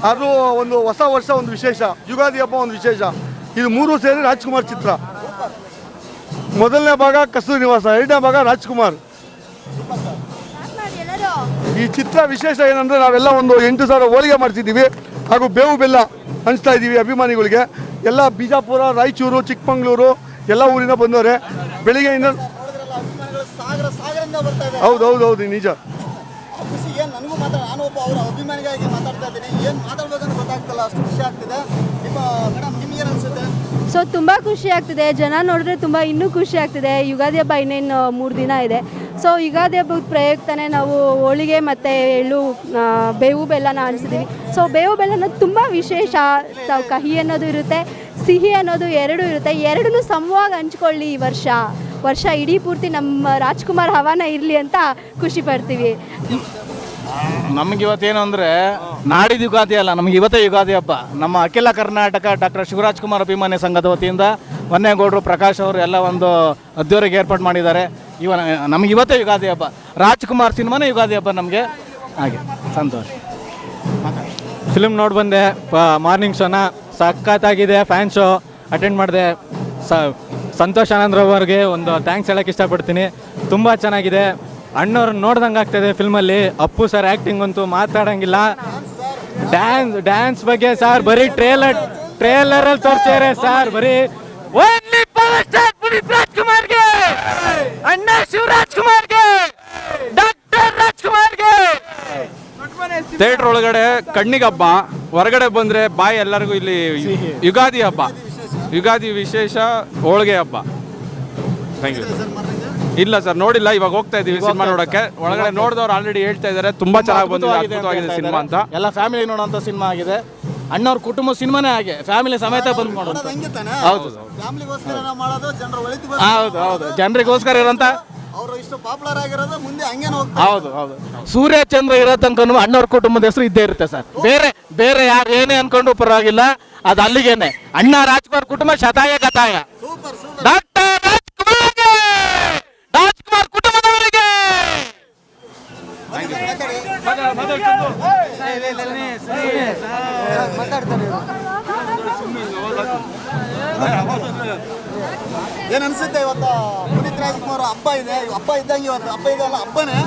ಅದು ಒಂದು ಹೊಸ ವರ್ಷ ಒಂದು ವಿಶೇಷ, ಯುಗಾದಿ ಹಬ್ಬ ಒಂದು ವಿಶೇಷ. ಇದು ಮೂರು ಸೇರಿ ರಾಜ್ಕುಮಾರ್ ಚಿತ್ರ. ಮೊದಲನೇ ಭಾಗ ಕಸ್ತೂರಿ ನಿವಾಸ, ಎರಡನೇ ಭಾಗ ರಾಜ್ಕುಮಾರ್. ಈ ಚಿತ್ರ ವಿಶೇಷ ಏನಂದರೆ ನಾವೆಲ್ಲ ಒಂದು 8,000 ಹೋಳಿಗೆ ಮಾಡ್ತಿದ್ದೀವಿ ಹಾಗೂ ಬೇವು ಬೆಲ್ಲ ಹಂಚ್ತಾ ಇದ್ದೀವಿ ಅಭಿಮಾನಿಗಳಿಗೆ. ಎಲ್ಲ ಬಿಜಾಪುರ, ರಾಯಚೂರು, ಚಿಕ್ಕಮಂಗ್ಳೂರು ಎಲ್ಲ ಊರಿಂದ ಬಂದವರೆ. ಬೆಳಿಗ್ಗೆಯಿಂದ ಹೌದು ನಿಜ. ನನಗೂ ನಾನು ಒಬ್ಬ ಅವರ ಅಭಿಮಾನಿಗಾಗಿ ಮಾತಾಡ್ತಾ ಇದ್ದೀನಿ. ಏನು ಮಾತಾಡ್ಬೇಕಂತ ಗೊತ್ತಾಗ್ತಲ್ಲ, ಅಷ್ಟು ಖುಷಿ ಆಗ್ತಿದೆ. ಮೇಡಮ್ ನಿಮ್ಗೆ ಏನು ಅನಿಸುತ್ತೆ? ಸೊ ತುಂಬ ಖುಷಿ ಆಗ್ತಿದೆ, ಜನ ನೋಡಿದ್ರೆ ತುಂಬ ಇನ್ನೂ ಖುಷಿ ಆಗ್ತಿದೆ. ಯುಗಾದಿ ಹಬ್ಬ ಇನ್ನೇನು 3 ದಿನ ಇದೆ. ಸೊ ಯುಗಾದಿ ಹಬ್ಬದ ಪ್ರಯುಕ್ತನೇ ನಾವು ಹೋಳಿಗೆ ಮತ್ತು ಎಳ್ಳು ಬೇವು ಬೆಲ್ಲನ ಹಂಚ್ತಿದ್ದೀವಿ. ಸೊ ಬೇವು ಬೆಲ್ಲ ಅನ್ನೋದು ತುಂಬ ವಿಶೇಷ. ಕಹಿ ಅನ್ನೋದು ಇರುತ್ತೆ, ಸಿಹಿ ಅನ್ನೋದು ಎರಡೂ ಇರುತ್ತೆ. ಎರಡನ್ನೂ ಸಮವಾಗಿ ಹಂಚ್ಕೊಳ್ಳಿ ಈ ವರ್ಷ ಇಡೀ ಪೂರ್ತಿ ನಮ್ಮ ರಾಜ್ಕುಮಾರ್ ಹವಾನ ಇರಲಿ ಅಂತ ಖುಷಿ ಪಡ್ತೀವಿ. ನಮ್ಗೆ ಇವತ್ತೇನು ಅಂದರೆ ನಾಡಿದ ಯುಗಾದಿ ಅಲ್ಲ, ನಮ್ಗೆ ಇವತ್ತೇ ಯುಗಾದಿ ಹಬ್ಬ. ನಮ್ಮ ಅಖಿಲ ಕರ್ನಾಟಕ ಡಾಕ್ಟರ್ ಶಿವರಾಜ್ ಕುಮಾರ್ ಅಭಿಮಾನಿ ಸಂಘದ ವತಿಯಿಂದ ಹೊನ್ನೇಗೌಡರು, ಪ್ರಕಾಶ್ ಅವರು ಎಲ್ಲ ಒಂದು ಅದ್ದೂರಿಗೆ ಏರ್ಪಾಡು ಮಾಡಿದ್ದಾರೆ. ನಮ್ಗೆ ಇವತ್ತೇ ಯುಗಾದಿ ಹಬ್ಬ. ರಾಜ್ಕುಮಾರ್ ಸಿನಿಮಾನೇ ಯುಗಾದಿ ಹಬ್ಬ ನಮಗೆ. ಹಾಗೆ ಸಂತೋಷ. ಫಿಲ್ಮ್ ನೋಡಿ ಬಂದೆ, ಮಾರ್ನಿಂಗ್ ಶೋನ ಸಖತ್ತಾಗಿದೆ. ಫ್ಯಾನ್ ಶೋ ಅಟೆಂಡ್ ಮಾಡಿದೆ. ಸಂತೋಷ್ ಆನಂದ್ ಅವ್ರಿಗೆ ಒಂದು ಥ್ಯಾಂಕ್ಸ್ ಹೇಳೋಕ್ಕೆ ಇಷ್ಟಪಡ್ತೀನಿ. ತುಂಬ ಚೆನ್ನಾಗಿದೆ. ಅಣ್ಣವ್ರನ್ನ ನೋಡ್ದಂಗೆ ಆಗ್ತಾಯಿದೆ ಫಿಲ್ಮಲ್ಲಿ. ಅಪ್ಪು ಸರ್ ಆ್ಯಕ್ಟಿಂಗ್ ಅಂತೂ ಮಾತಾಡೋಂಗಿಲ್ಲ. ಡ್ಯಾನ್ಸ್ ಬಗ್ಗೆ ಸರ್ ಬರೀ ಟ್ರೇಲರ್ ಅಲ್ಲಿ ತೋರಿಸ್ತಾರೆ ಸರ್ ಬರೀ ಓನ್ಲಿ ಪವರ್ ಸ್ಟಾರ್ ಪುನೀತ್ ರಾಜ್ಕುಮಾರ್ಗೆ, ಅಣ್ಣ ಶಿವರಾಜ್ ಕುಮಾರ್ಗೆ, ಡಾಕ್ಟರ್ ರಾಜ್ಕುಮಾರ್ಗೆ. ಥಿಯೇಟರ್ ಒಳಗಡೆ ಕಣ್ಣಿಗೆ ಹಬ್ಬ, ಹೊರಗಡೆ ಬಂದ್ರೆ ಬಾಯಿ ಎಲ್ಲರಿಗೂ ಇಲ್ಲಿ ಯುಗಾದಿ ಹಬ್ಬ, ಯುಗಾದಿ ವಿಶೇಷ ಹೋಳಿಗೆ ಹಬ್ಬ. Thank you. ಇಲ್ಲ ಸರ್ ನೋಡಿಲ್ಲ, ಇವಾಗ ಹೋಗ್ತಾ ಇದೀವಿ ಸಿನಿಮಾ ನೋಡಕ್ಕೆ. ಒಳಗಡೆ ನೋಡಿದವ್ರು ಆಲ್ರೆಡಿ ಹೇಳ್ತಾ ಇದ್ದಾರೆ ತುಂಬಾ ಚೆನ್ನಾಗಿ ಬಂದಿದೆ, ಅದ್ಭುತವಾಗಿದೆ ಸಿನಿಮಾ ಅಂತ. ಎಲ್ಲ ಫ್ಯಾಮಿಲಿ ನೋಡೋಂಥ ಸಿನಿಮಾ ಆಗಿದೆ. ಅಣ್ಣವ್ರ ಕುಟುಂಬ ಸಿನಿಮಾನೇ ಹಾಗೆ ಫ್ಯಾಮಿಲಿ ಸಮೇತ ಬಂದು ನೋಡೋದು. ಹಂಗೆ ತಾನೆ, ಹೌದು ಫ್ಯಾಮಿಲಿಗೋಸ್ಕರ ಮಾಡೋದು, ಜನರ ಒಳಿತು ಹೌದು ಹೌದು, ಜನರಿಗೋಸ್ಕರ ಇರೋಂಥ. ಅವರು ಇಷ್ಟು ಪಾಪ್ಯುಲರ್ ಆಗಿರೋದು ಮುಂದೆ ಹಂಗೇನು ಹೋಗ್ತಾರೆ. ಹೌದು ಹೌದು, ಸೂರ್ಯ ಚಂದ್ರ ಇರೋ ತನಕ ಅಣ್ಣವ್ರ ಕುಟುಂಬದ ಹೆಸರು ಇದ್ದೇ ಇರುತ್ತೆ ಸರ್. ಬೇರೆ ಯಾರು ಏನೇ ಅನ್ಕೊಂಡು ಪರವಾಗಿಲ್ಲ, ಅದು ಅಲ್ಲಿಗೇನೆ. ಅಣ್ಣ ರಾಜ್ಕುಮಾರ್ ಕುಟುಂಬ ಶತಾಯ ಗತಾಯ. Super super. ಡಾಕ್ಟರ್ ರಾಜ್ಕುಮಾರ್ಗೆ, ರಾಜ್ಕುಮಾರ್ ಕುಟುಂಬದವರಿಗೆ. ಏನ್ ಅನ್ಸುತ್ತೆ ಇವತ್ತು ಪುನೀತ್ ರಾಜ್ಕುಮಾರ್ ಹಬ್ಬ ಇದೆ, ಹಬ್ಬ ಇದ್ದಂಗೆ ಇವತ್ತು ಹಬ್ಬ ಇದೆಲ್ಲ ಹಬ್ಬನೇ.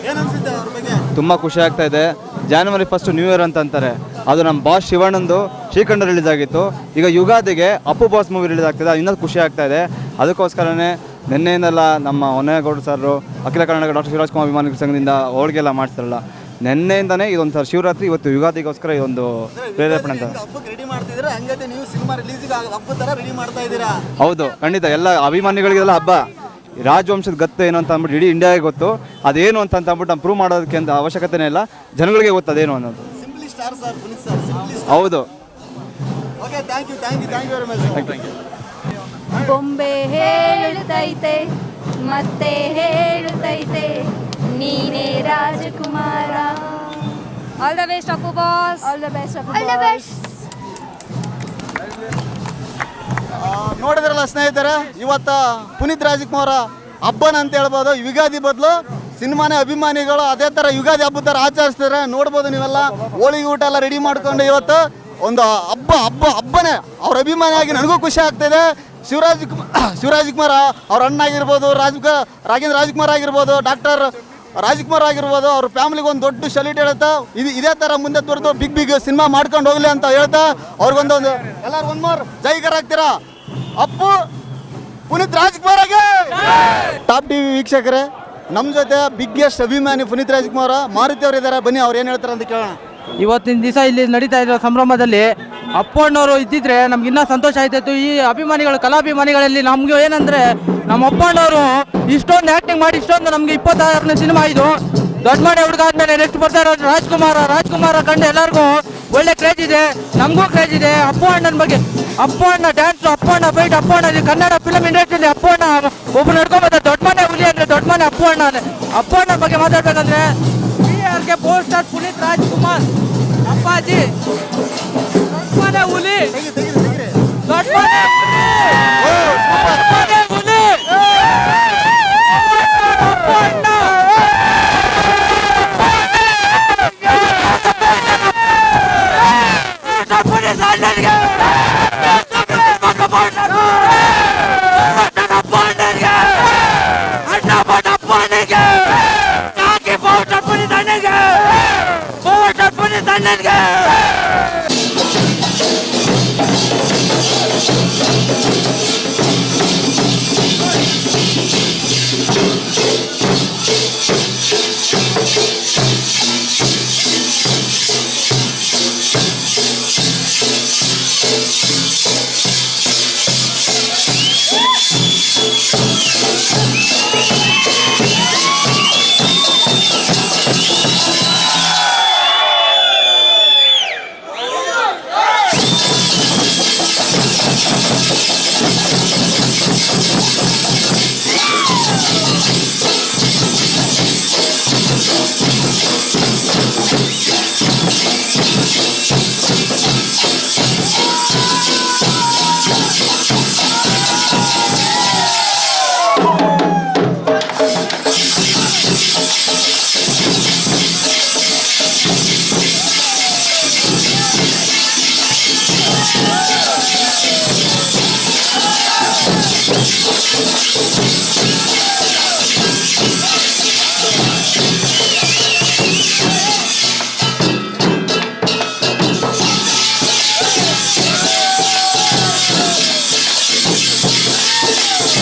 ಏನ್ ಅನ್ಸುತ್ತೆ ಅವ್ರ ಬಗ್ಗೆ? ತುಂಬ ಖುಷಿ ಆಗ್ತಾ ಇದೆ. ಜಾನ್ವರಿ 1 ನ್ಯೂ ಇಯರ್ ಅಂತ ಅಂತಾರೆ, ಅದು ನಮ್ಮ ಬಾಸ್ ಶಿವಣ್ಣಂದು ಶ್ರೀಖಂಡ ರಿಲೀಸ್ ಆಗಿತ್ತು. ಈಗ ಯುಗಾದಿಗೆ ಅಪ್ಪು ಬಾಸ್ ಮೂವಿ ರಿಲೀಸ್ ಆಗ್ತಿದೆ, ಇನ್ನೊಂದು ಖುಷಿ ಆಗ್ತಾ ಇದೆ. ಅದಕ್ಕೋಸ್ಕರನೇ ನಿನ್ನೆಯಿಂದೆಲ್ಲ ನಮ್ಮ ಹೊನ್ನೇಗೌಡ ಸರ್, ಅಖಿಲ ಕರ್ನಾಟಕ ಡಾಕ್ಟರ್ ಶಿವರಾಜ್ ಕುಮಾರ್ ಅಭಿಮಾನಿಗಳ ಸಂಘದಿಂದ ಹೋಳಿಗೆಲ್ಲ ಮಾಡ್ತಾರಲ್ಲ, ನಿನ್ನೆಯಿಂದನೇ ಇದೊಂದು ಸರ್ ಶಿವರಾತ್ರಿ, ಇವತ್ತು ಯುಗಾದಿಗೋಸ್ಕರ ಇದೊಂದು ಪ್ರೇರೇಪಣೆ ಅಂತ. ಹಬ್ಬಕ್ಕೆ ರೆಡಿ ಮಾಡ್ತಿದ್ದೀರಾ, ಹಂಗತೆ ನೀವು ಸಿನಿಮಾ ರಿಲೀಸ್ಗೆ ಹಬ್ಬದ ತರ ರೆಡಿ ಮಾಡ್ತಾ ಇದ್ದೀರಾ? ಹೌದು, ಖಂಡಿತ. ಎಲ್ಲ ಅಭಿಮಾನಿಗಳಿಗೆಲ್ಲ ಹಬ್ಬ. ರಾಜವಂಶದ ಗತ್ತು ಏನು ಅಂತ ಅಂದ್ಬಿಟ್ಟು ಇಡೀ ಇಂಡಿಯಾಗೆ ಗೊತ್ತು. ಅದೇನು ಅಂತ ಅಂದ್ಬಿಟ್ಟು ನಾವು ಪ್ರೂವ್ ಮಾಡೋದಕ್ಕೆ ಅಂತ ಅವಶ್ಯಕತೆನೇ ಇಲ್ಲ, ಜನಗಳಿಗೆ ಗೊತ್ತು ಅದೇನು ಅನ್ನೋದು. Simply star sir Puneeth sir, simply star. ಹೌದು. Okay, thank you very much. ಬೊಂಬೆ ಹೇಳುತ್ತೈತೆ ಮತ್ತೆ ಹೇಳುತ್ತೈತೆ, ನೀನೇ ರಾಜಕುಮಾರ. All the best Appu boss. All the best Appu boss. ನೋಡಿದ್ರಲ್ಲ ಸ್ನೇಹಿತರೆ, ಇವತ್ತು ಪುನೀತ್ ರಾಜ್ಕುಮಾರ್ ಹಬ್ಬನ ಅಂತ ಹೇಳ್ಬೋದು. ಯುಗಾದಿ ಬದಲು ಸಿನಿಮಾನೇ ಅಭಿಮಾನಿಗಳು ಅದೇ ಥರ ಯುಗಾದಿ ಹಬ್ಬದ ಥರ ಆಚರಿಸ್ತಾರೆ. ನೋಡ್ಬೋದು ನೀವೆಲ್ಲ ಹೋಳಿಗೆ ಊಟ ಎಲ್ಲ ರೆಡಿ ಮಾಡ್ಕೊಂಡು ಇವತ್ತು ಒಂದು ಹಬ್ಬನೇ. ಅವ್ರ ಅಭಿಮಾನಿಯಾಗಿ ನನಗೂ ಖುಷಿ ಆಗ್ತಿದೆ. ಶಿವರಾಜ್ ಕುಮಾರ್ ಅವ್ರ ಅಣ್ಣ ಆಗಿರ್ಬೋದು, ರಾಜೇಂದ್ರ ರಾಜ್ಕುಮಾರ್ ಆಗಿರ್ಬೋದು, ಡಾಕ್ಟರ್ ರಾಜ್ಕುಮಾರ್ ಆಗಿರ್ಬೋದು, ಅವ್ರ ಫ್ಯಾಮಿಲಿಗೆ ಒಂದು ದೊಡ್ಡ ಸಲ್ಯೂಟ್ ಹೇಳುತ್ತಾ, ಇದೇ ಥರ ಮುಂದೆ ತೋರಿದು ಬಿಗ್ ಸಿನಿಮಾ ಮಾಡ್ಕೊಂಡು ಹೋಗ್ಲಿ ಅಂತ ಹೇಳ್ತಾ ಅವ್ರಿಗೊಂದು ಎಲ್ಲರೂ ಒಂದು ಮೋರ್ ಜೈಕರ್ ಆಗ್ತೀರಾ. ಅಪ್ಪು ಪುನೀತ್ ರಾಜ್ಕುಮಾರ್ ಆಗಿ. ಟಾಪ್ ಟಿವಿ ವೀಕ್ಷಕರೇ, ನಮ್ಮ ಜೊತೆ ಬಿಗ್ಗೆಸ್ಟ್ ಅಭಿಮಾನಿ ಪುನೀತ್ ರಾಜ್ಕುಮಾರ್ ಮಾರುತಿ ಅವರು ಇದ್ದಾರೆ. ಬನ್ನಿ ಅವ್ರು ಏನು ಹೇಳ್ತಾರೆ ಅಂತ ಕೇಳೋಣ. ಇವತ್ತಿನ ದಿವಸ ಇಲ್ಲಿ ನಡೀತಾ ಇರೋ ಸಂಭ್ರಮದಲ್ಲಿ ಅಪ್ಪಣ್ಣವರು ಇದ್ದಿದ್ರೆ ನಮ್ಗೆ ಇನ್ನೂ ಸಂತೋಷ ಆಯ್ತಾಯಿತ್ತು. ಈ ಅಭಿಮಾನಿಗಳು, ಕಲಾಭಿಮಾನಿಗಳಲ್ಲಿ ನಮಗೆ ಏನಂದರೆ, ನಮ್ಮ ಅಪ್ಪಣ್ಣವರು ಇಷ್ಟೊಂದು ಆ್ಯಕ್ಟಿಂಗ್ ಮಾಡಿ ಇಷ್ಟೊಂದು ನಮಗೆ 26ನೇ ಸಿನಿಮಾ ಇದು. ದೊಡ್ಡ ಮನೆ ಹುಡುಗಾದ್ಮೇಲೆ ನೆಕ್ಸ್ಟ್ ಬರ್ತಾ ಇರೋ ರಾಜ್ಕುಮಾರ ಕಂಡು ಎಲ್ಲರಿಗೂ ಒಳ್ಳೆ ಕ್ರೇಜ್ ಇದೆ, ನಮಗೂ ಕ್ರೇಜ್ ಇದೆ. ಅಪ್ಪು ಅಣ್ಣನ ಬಗ್ಗೆ, ಅಪ್ಪು ಅಣ್ಣ ಡ್ಯಾನ್ಸು, ಅಪ್ಪು ಅಣ್ಣ ಫೈಟ್, ಅಪ್ಪು ಅಣ್ಣ ಕನ್ನಡ ಫಿಲಮ್ ಇಂಡಸ್ಟ್ರಿಯಲ್ಲಿ ಅಪ್ಪು ಅಣ್ಣ ಒಬ್ಬರು ನಡ್ಕೊಂಬರ್ತಾರೆ. ದೊಡ್ಡ ಮನೆ ಹುಲಿ ಅಂದರೆ ದೊಡ್ಡ ಮನೆ ಅಪ್ಪು ಅಣ್ಣ. ಅಪ್ಪು ಅಣ್ಣನ ಬಗ್ಗೆ ಮಾತಾಡ್ಬೇಕಂದ್ರೆ PRK ಪೋಸ್ಟರ್ ಪುನೀತ್ ರಾಜ್ಕುಮಾರ್ ಅಪ್ಪಾಜಿ, ದೊಡ್ಡ ಮನೆ ಹುಲಿ, ದೊಡ್ಡ ಮನೆ ಹುಲಿ, ಅಪ್ಪು ಅಣ್ಣ. ನನಗೆ